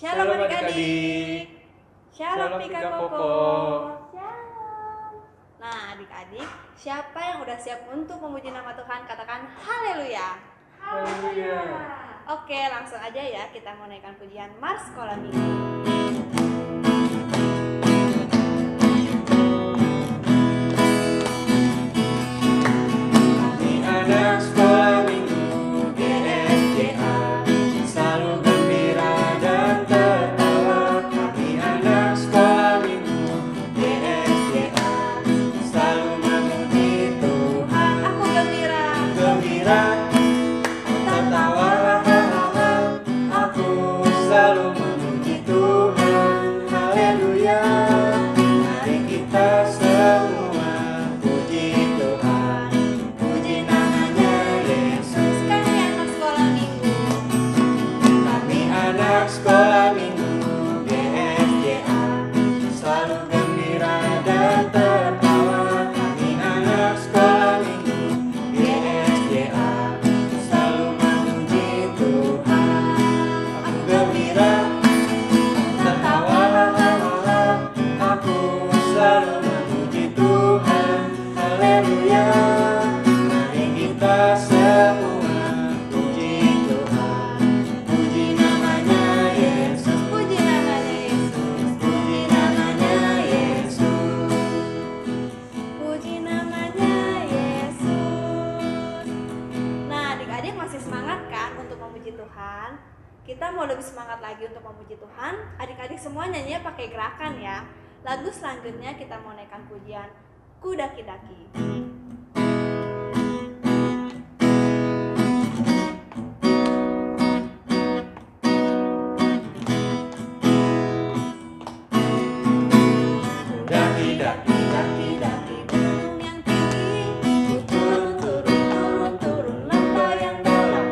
Shalom Shalom adik-adik. Shalom Shalom Tika Tika Koko. Koko. Shalom. Nah adik-adik, siapa yang udah siap untuk memuji nama Tuhan? Katakan haleluya. Haleluya. Oke, langsung aja ya kita mau naikkan pujian Mars Sekolah Minggu. Anak sekolah minggu GSJA selalu gembira dan tertawa. Kami anak sekolah minggu GSJA selalu memuji Tuhan. Aku gembira. Gembira, tertawa, hahaha. Aku selalu memuji Tuhan. Haleluya. Mari kita semua puji Tuhan. Puji namanya Yesus. Kami anak sekolah minggu. Kami anak sekolah minggu GSJA selalu gembira dan tertawa. Kami anak sekolah minggu GSJA selalu memuji Tuhan. Aku gembira, tertawa, hahaha. Aku selalu memuji Tuhan. Haleluya. Mari kita semua puji Tuhan. Puji namanya Yesus. Puji namanya Yesus. Puji namanya Yesus. Puji namanya Yesus. Nah, adik-adik masih semangat kan untuk memuji Tuhan? Kita mau lebih semangat lagi untuk memuji Tuhan. Adik-adik semua nyanyinya pakai gerakan ya. Lagu selanjutnya kita mau naikkan pujian Ku Daki-Daki. Daki-daki, Daki-daki gunung yang tinggi, ku turun lembah yang dalam,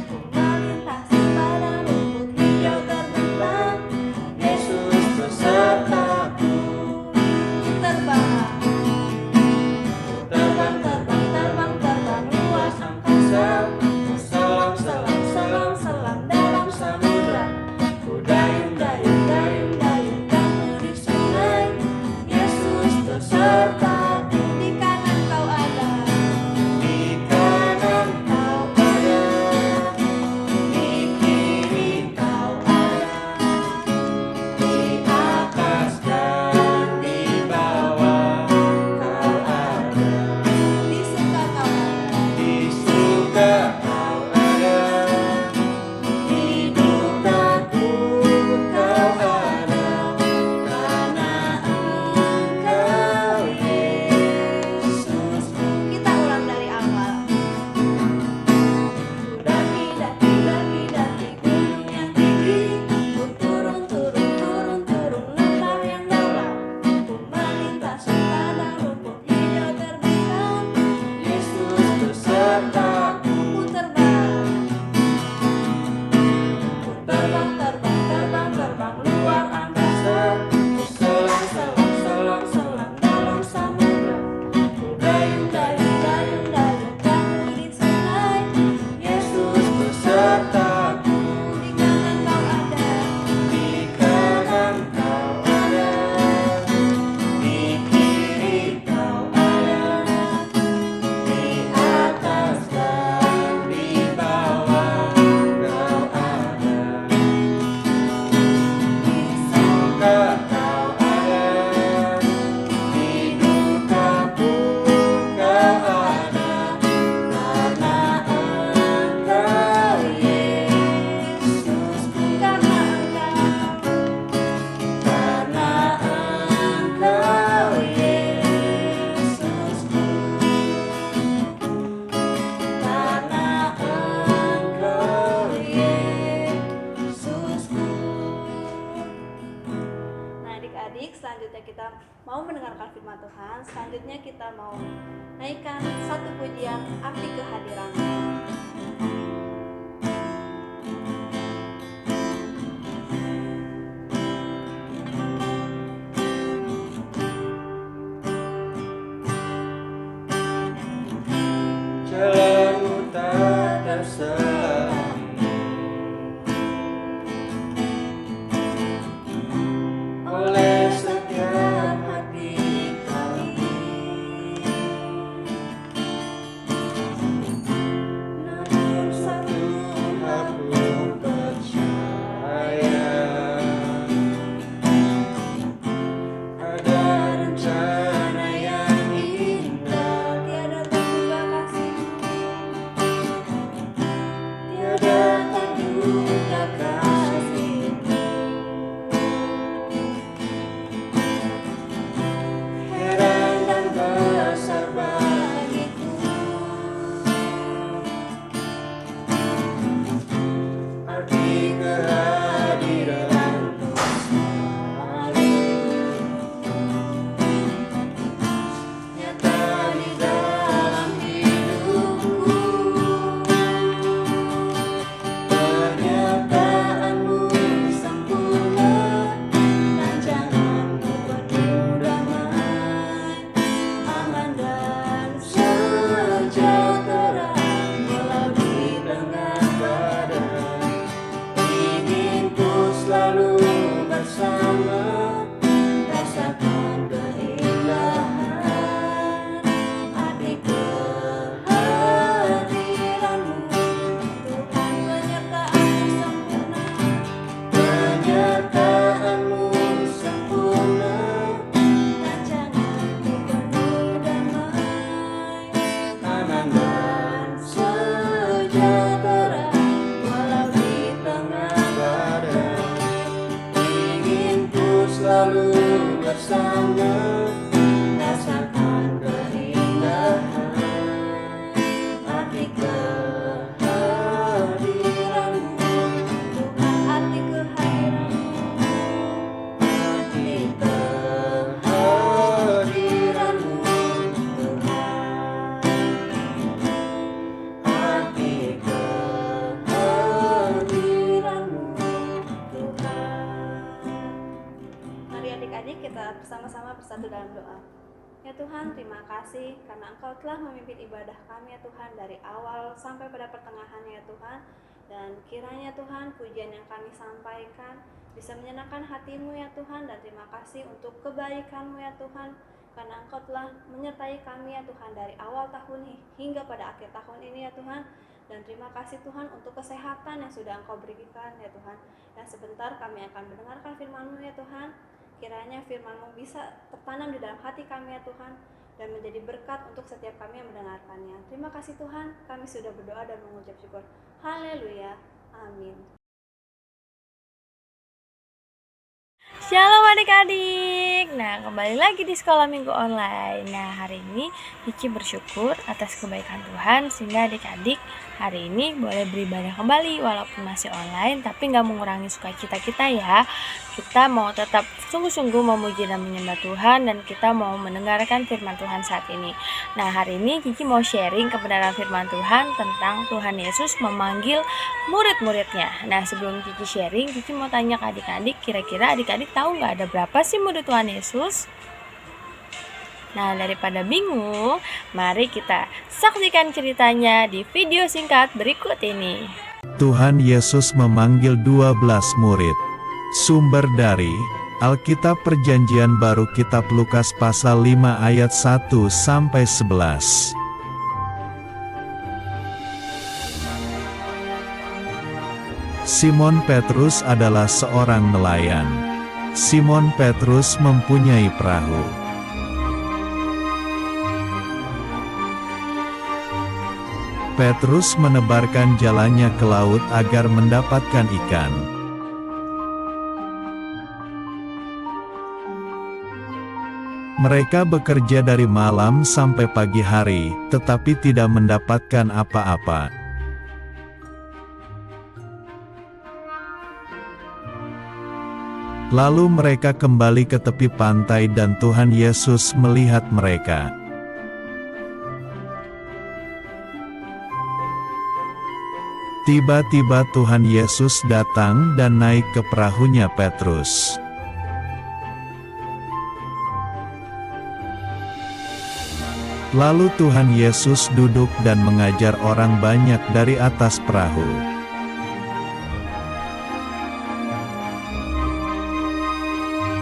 ku melintasi padang rumput hijau terbentang. Yesus besertaku. Terbang, terbang luas angkasa, selam dalam samudra. Ku dayung kamu di sungai. Yesus besertaku. Di kanan kau ada, Di kanan kau ada, di kiri kau ada, di atas dan di bawah kau ada. di suka kau ada, Di suka kau ada, di dukaku kau ada. Karena Engkau Yesus. Kita ulang dari awal. Daki-daki gunung yang tinggi, ku turun lembah yang dalam, ku melintasi padang rumput hijau terbentang. Yesus besertaku. Ku terbang, luar angkasa, selam dalam samudra. Ku dayung kamu di sungai. Yesus besertaku. Di kanan kau ada, Di kanan kau ada, di kiri kau ada, di atas dan di bawah kau ada. Di suka kau ada, di dukaku kau ada. Karena Engkau Yesusku. karena Engkau Yesusku. Karena Engkau Yesusku. Nah adik-adik, selanjutnya kita mau mendengarkan firman Tuhan. Selanjutnya kita mau naikkan satu pujian Arti Kehadiran-Mu. Jalanmu tak terselang, masuk dalam doa. Ya Tuhan, terima kasih karena Engkau telah memimpin ibadah kami ya Tuhan dari awal sampai pada pertengahannya ya Tuhan. Dan kiranya Tuhan pujian yang kami sampaikan bisa menyenangkan hati-Mu ya Tuhan. Dan terima kasih untuk kebaikan-Mu ya Tuhan, karena Engkau telah menyertai kami ya Tuhan dari awal tahun ini hingga pada akhir tahun ini ya Tuhan. Dan terima kasih Tuhan untuk kesehatan yang sudah Engkau berikan ya Tuhan. Dan sebentar kami akan mendengarkan firman-Mu ya Tuhan. Kiranya firman-Mu bisa tertanam di dalam hati kami ya Tuhan, dan menjadi berkat untuk setiap kami yang mendengarkannya. Terima kasih Tuhan, kami sudah berdoa dan mengucap syukur. Haleluya, amin. Shalom adik-adik. Nah, kembali lagi di sekolah minggu online. Nah, hari ini Kiki bersyukur atas kebaikan Tuhan sehingga adik-adik hari ini boleh beribadah kembali walaupun masih online, tapi nggak mengurangi sukacita kita ya. Kita mau tetap sungguh-sungguh memuji dan menyembah Tuhan, dan kita mau mendengarkan firman Tuhan saat ini. Nah, hari ini Kiki mau sharing kebenaran firman Tuhan tentang Tuhan Yesus memanggil murid-muridnya. Nah, sebelum Kiki sharing, Kiki mau tanya ke adik-adik, kira-kira adik-adik tahu nggak ada berapa sih murid Tuhan Yesus? Nah, daripada bingung, mari kita saksikan ceritanya di video singkat berikut ini. Tuhan Yesus memanggil 12 murid. Sumber dari Alkitab Perjanjian Baru, Kitab Lukas pasal 5 ayat 1-11. Simon Petrus adalah seorang nelayan. Simon Petrus mempunyai perahu. Petrus menebarkan jalannya ke laut agar mendapatkan ikan. Mereka bekerja dari malam sampai pagi hari, tetapi tidak mendapatkan apa-apa. Lalu mereka kembali ke tepi pantai dan Tuhan Yesus melihat mereka. Tiba-tiba Tuhan Yesus datang dan naik ke perahunya Petrus. Lalu Tuhan Yesus duduk dan mengajar orang banyak dari atas perahu.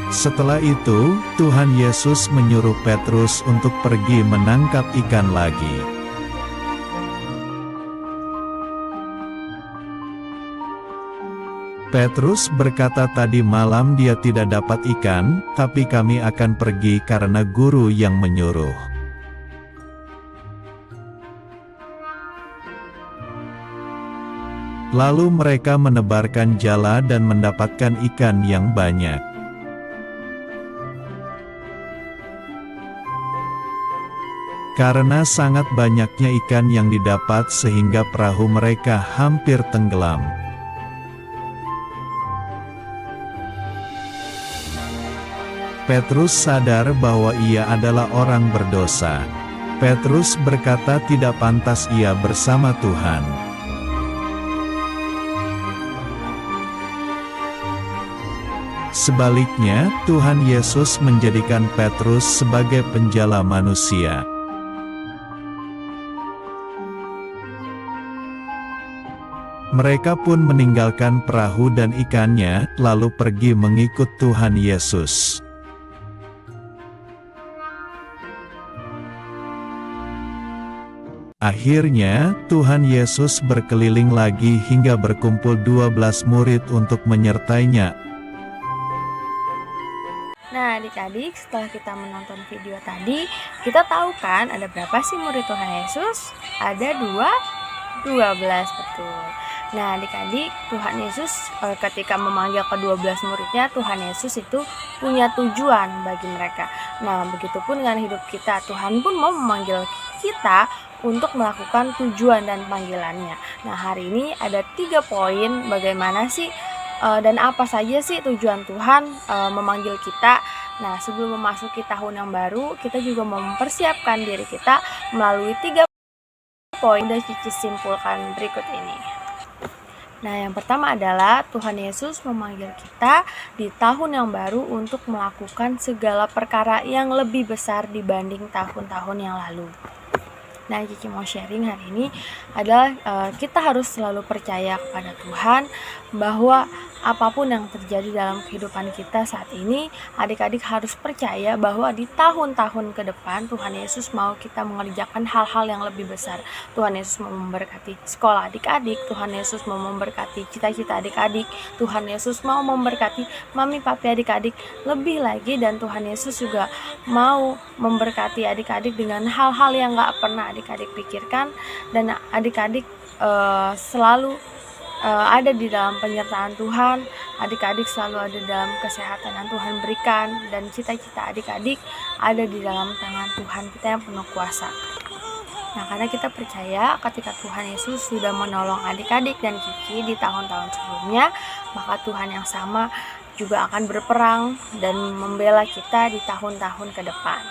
Setelah itu, Tuhan Yesus menyuruh Petrus untuk pergi menangkap ikan lagi. Petrus berkata, "Tadi malam dia tidak dapat ikan, tapi kami akan pergi karena guru yang menyuruh." Lalu mereka menebarkan jala dan mendapatkan ikan yang banyak. Karena sangat banyaknya ikan yang didapat sehingga perahu mereka hampir tenggelam. Petrus sadar bahwa ia adalah orang berdosa. Petrus berkata tidak pantas ia bersama Tuhan. Sebaliknya, Tuhan Yesus menjadikan Petrus sebagai penjala manusia. Mereka pun meninggalkan perahu dan ikannya, lalu pergi mengikut Tuhan Yesus. Akhirnya, Tuhan Yesus berkeliling lagi hingga berkumpul 12 murid untuk menyertainya. Nah, adik-adik, setelah kita menonton video tadi, kita tahu kan ada berapa sih murid Tuhan Yesus? Ada 12, betul. Nah, adik-adik, Tuhan Yesus ketika memanggil ke-12 muridnya, Tuhan Yesus itu punya tujuan bagi mereka. Nah, begitupun dengan hidup kita, Tuhan pun mau memanggil kita untuk melakukan tujuan dan panggilannya. Nah, hari ini ada 3 poin bagaimana sih dan apa saja sih tujuan Tuhan memanggil kita. Nah, sebelum memasuki tahun yang baru, kita juga mau mempersiapkan diri kita melalui 3 poin yang Cici simpulkan berikut ini. Nah, yang pertama adalah Tuhan Yesus memanggil kita di tahun yang baru untuk melakukan segala perkara yang lebih besar dibanding tahun-tahun yang lalu. Nah, Cici mau sharing hari ini adalah kita harus selalu percaya kepada Tuhan bahwa apapun yang terjadi dalam kehidupan kita saat ini, adik-adik harus percaya bahwa di tahun-tahun ke depan Tuhan Yesus mau kita mengerjakan hal-hal yang lebih besar. Tuhan Yesus mau memberkati sekolah adik-adik, Tuhan Yesus mau memberkati cita-cita adik-adik, Tuhan Yesus mau memberkati mami papi adik-adik lebih lagi, dan Tuhan Yesus juga mau memberkati adik-adik dengan hal-hal yang gak pernah adik-adik pikirkan, dan adik-adik selalu ada di dalam penyertaan Tuhan. Adik-adik selalu ada dalam kesehatan yang Tuhan berikan, dan cita-cita adik-adik ada di dalam tangan Tuhan kita yang penuh kuasa. Nah, karena kita percaya ketika Tuhan Yesus sudah menolong adik-adik dan Cici di tahun-tahun sebelumnya, maka Tuhan yang sama juga akan berperang dan membela kita di tahun-tahun ke depan.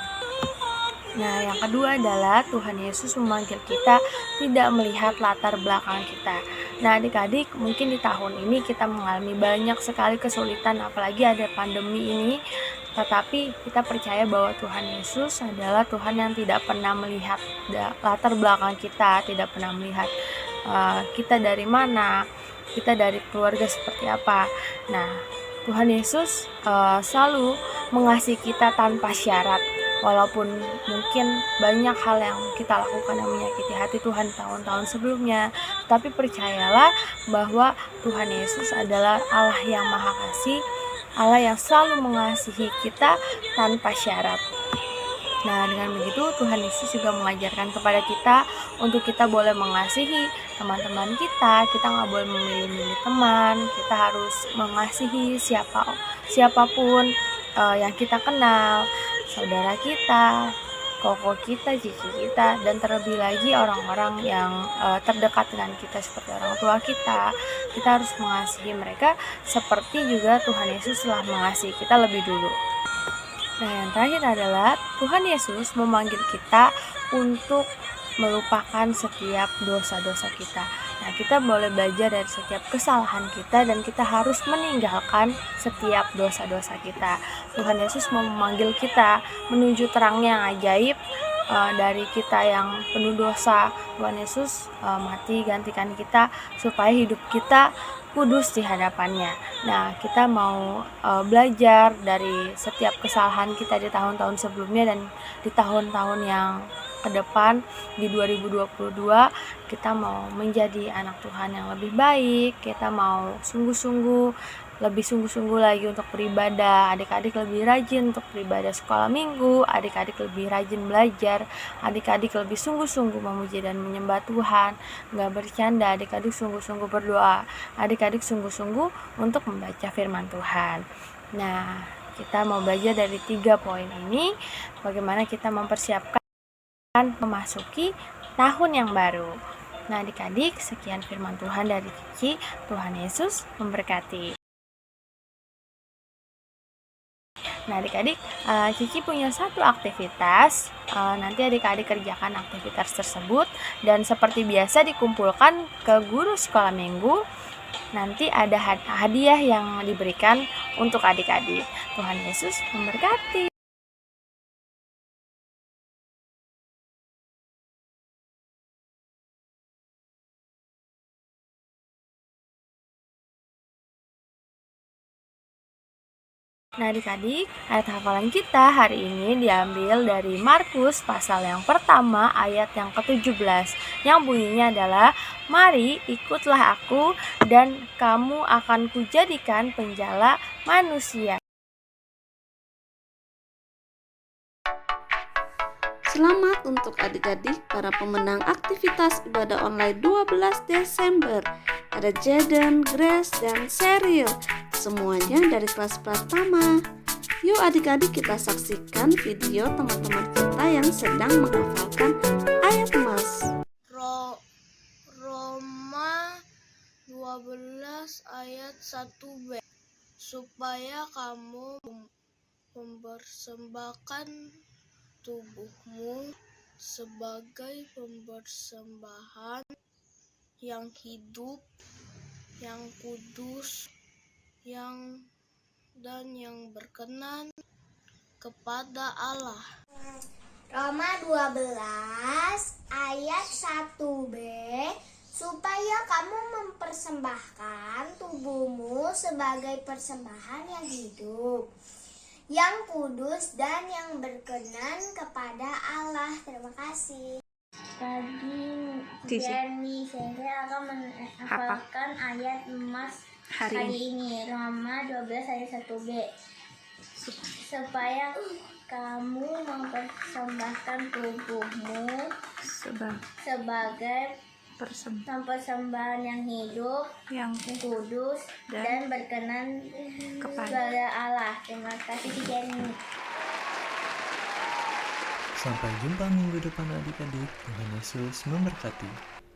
Nah, yang kedua adalah Tuhan Yesus memanggil kita tidak melihat latar belakang kita. Nah, adik-adik, mungkin di tahun ini kita mengalami banyak sekali kesulitan, apalagi ada pandemi ini. Tetapi kita percaya bahwa Tuhan Yesus adalah Tuhan yang tidak pernah melihat latar belakang kita, tidak pernah melihat kita dari mana, kita dari keluarga seperti apa. Nah, Tuhan Yesus selalu mengasihi kita tanpa syarat. Walaupun mungkin banyak hal yang kita lakukan yang menyakiti hati Tuhan tahun-tahun sebelumnya, tapi percayalah bahwa Tuhan Yesus adalah Allah yang Maha Kasih, Allah yang selalu mengasihi kita tanpa syarat. Nah, dengan begitu Tuhan Yesus juga mengajarkan kepada kita untuk kita boleh mengasihi teman-teman kita nggak boleh memilih-milih teman, kita harus mengasihi siapapun yang kita kenal, saudara kita, koko kita, cici kita, dan terlebih lagi orang-orang yang terdekat dengan kita seperti orang tua kita. Kita harus mengasihi mereka seperti juga Tuhan Yesus telah mengasihi kita lebih dulu. Nah, yang terakhir adalah Tuhan Yesus memanggil kita untuk melupakan setiap dosa-dosa kita. Nah, kita boleh belajar dari setiap kesalahan kita, dan kita harus meninggalkan setiap dosa-dosa kita. Tuhan Yesus mau memanggil kita menuju terang yang ajaib dari kita yang penuh dosa. Tuhan Yesus mati gantikan kita supaya hidup kita kudus di hadapannya. Nah, kita mau belajar dari setiap kesalahan kita di tahun-tahun sebelumnya, dan di tahun-tahun yang ke depan di 2022 kita mau menjadi anak Tuhan yang lebih baik. Kita mau lebih sungguh-sungguh lagi untuk beribadah. Adik-adik lebih rajin untuk beribadah sekolah minggu, adik-adik lebih rajin belajar, adik-adik lebih sungguh-sungguh memuji dan menyembah Tuhan, gak bercanda, adik-adik sungguh-sungguh berdoa, adik-adik sungguh-sungguh untuk membaca firman Tuhan. Nah, kita mau belajar dari 3 poin ini, bagaimana kita mempersiapkan memasuki tahun yang baru. Nah, adik-adik, sekian firman Tuhan dari Cici. Tuhan Yesus memberkati. Nah, adik-adik, Cici punya satu aktivitas. Nanti adik-adik kerjakan aktivitas tersebut, dan seperti biasa dikumpulkan ke guru sekolah minggu. Nanti ada hadiah yang diberikan untuk adik-adik. Tuhan Yesus memberkati. Nah, adik-adik, ayat hafalan kita hari ini diambil dari Markus pasal yang pertama ayat yang ke-17, yang bunyinya adalah, "Mari ikutlah aku dan kamu akan kujadikan penjala manusia." Selamat untuk adik-adik para pemenang aktivitas ibadah online 12 Desember. Ada Jaden, Grace, dan Cheryl. Semuanya dari kelas pertama. Yuk adik-adik kita saksikan video teman-teman kita yang sedang menghafalkan ayat emas. Roma 12 ayat 1b. Supaya kamu mempersembahkan tubuhmu sebagai pembersembahan yang hidup, yang kudus, dan yang berkenan kepada Allah. Roma 12 ayat 1b, supaya kamu mempersembahkan tubuhmu sebagai persembahan yang hidup, yang kudus dan yang berkenan kepada Allah. Terima kasih. Tadi Jenny saya akan menghafalkan ayat emas hari ini, Roma 12 ayat 1b, supaya kamu mempersembahkan tubuhmu sebagai persembahan yang hidup, yang kudus dan berkenan kepada Allah. Terima kasih Jenny. Sampai jumpa minggu depan adik-adik. Tuhan Yesus memberkati.